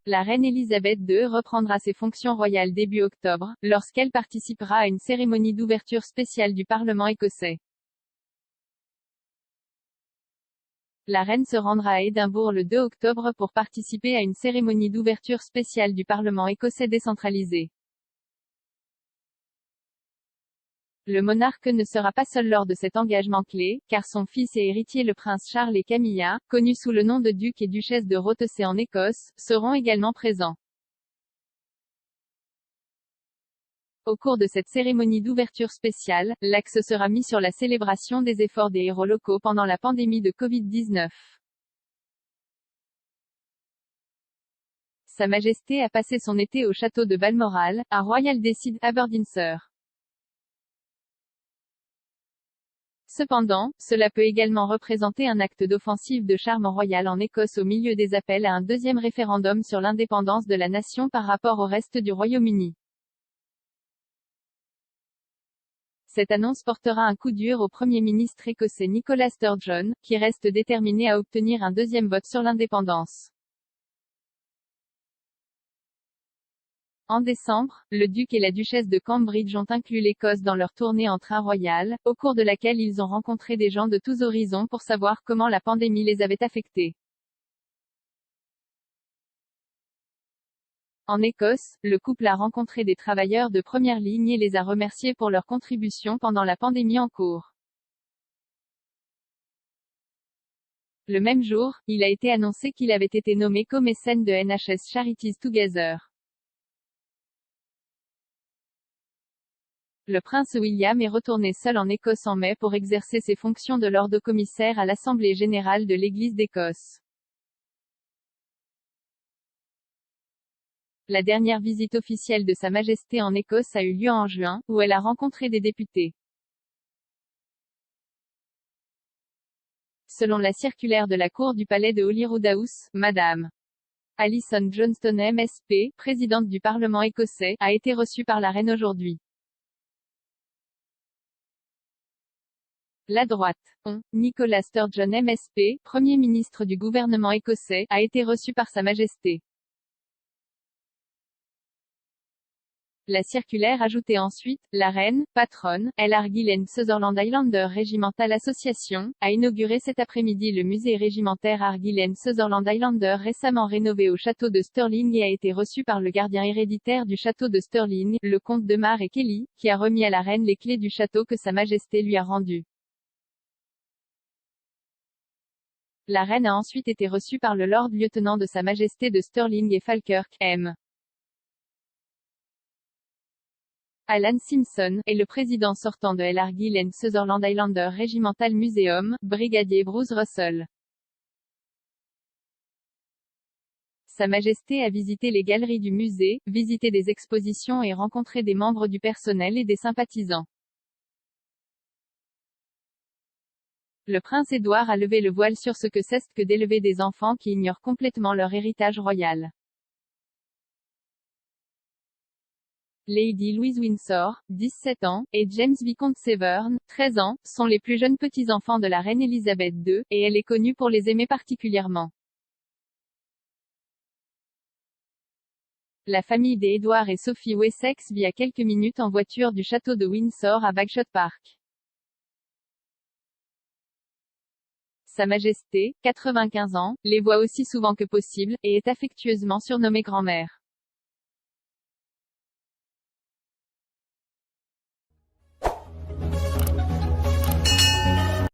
la reine Elisabeth II reprendra ses fonctions royales début octobre, lorsqu'elle participera à une cérémonie d'ouverture spéciale du Parlement écossais. La reine se rendra à Édimbourg le 2 octobre pour participer à une cérémonie d'ouverture spéciale du Parlement écossais décentralisé. Le monarque ne sera pas seul lors de cet engagement clé, car son fils et héritier le prince Charles et Camilla, connus sous le nom de duc et duchesse de Rothesay en Écosse, seront également présents. Au cours de cette cérémonie d'ouverture spéciale, l'axe sera mis sur la célébration des efforts des héros locaux pendant la pandémie de Covid-19. Sa Majesté a passé son été au château de Balmoral, à Royal Decide, Aberdeenshire. Cependant, cela peut également représenter un acte d'offensive de charme royal en Écosse au milieu des appels à un deuxième référendum sur l'indépendance de la nation par rapport au reste du Royaume-Uni. Cette annonce portera un coup dur au Premier ministre écossais Nicola Sturgeon, qui reste déterminé à obtenir un deuxième vote sur l'indépendance. En décembre, le duc et la duchesse de Cambridge ont inclus l'Écosse dans leur tournée en train royal, au cours de laquelle ils ont rencontré des gens de tous horizons pour savoir comment la pandémie les avait affectés. En Écosse, le couple a rencontré des travailleurs de première ligne et les a remerciés pour leur contribution pendant la pandémie en cours. Le même jour, il a été annoncé qu'il avait été nommé co-mécène de NHS Charities Together. Le prince William est retourné seul en Écosse en mai pour exercer ses fonctions de lord commissaire à l'Assemblée générale de l'Église d'Écosse. La dernière visite officielle de Sa Majesté en Écosse a eu lieu en juin, où elle a rencontré des députés. Selon la circulaire de la cour du palais de Holyrood House, Mme. Alison Johnstone MSP, présidente du Parlement écossais, a été reçue par la reine aujourd'hui. La droite. Nicola Sturgeon MSP, Premier ministre du gouvernement écossais, a été reçu par Sa Majesté. La circulaire ajoutait ensuite, la reine, patronne, Argyll and Sutherland Highlander Regimental Association, a inauguré cet après-midi le musée régimentaire Argyll and Sutherland Highlander récemment rénové au château de Stirling et a été reçu par le gardien héréditaire du château de Stirling, le comte de Mar et Kelly, qui a remis à la reine les clés du château que Sa Majesté lui a rendu. La reine a ensuite été reçue par le Lord-lieutenant de Sa Majesté de Stirling et Falkirk, M. Alan Simpson, et le président sortant de Argyll and Sutherland Highlander Regimental Museum, brigadier Bruce Russell. Sa Majesté a visité les galeries du musée, visité des expositions et rencontré des membres du personnel et des sympathisants. Le prince Édouard a levé le voile sur ce que c'est que d'élever des enfants qui ignorent complètement leur héritage royal. Lady Louise Windsor, 17 ans, et James Vicomte Severn, 13 ans, sont les plus jeunes petits-enfants de la reine Elisabeth II, et elle est connue pour les aimer particulièrement. La famille des Édouard et Sophie Wessex vit à quelques minutes en voiture du château de Windsor à Bagshot Park. Sa Majesté, 95 ans, les voit aussi souvent que possible, et est affectueusement surnommée grand-mère.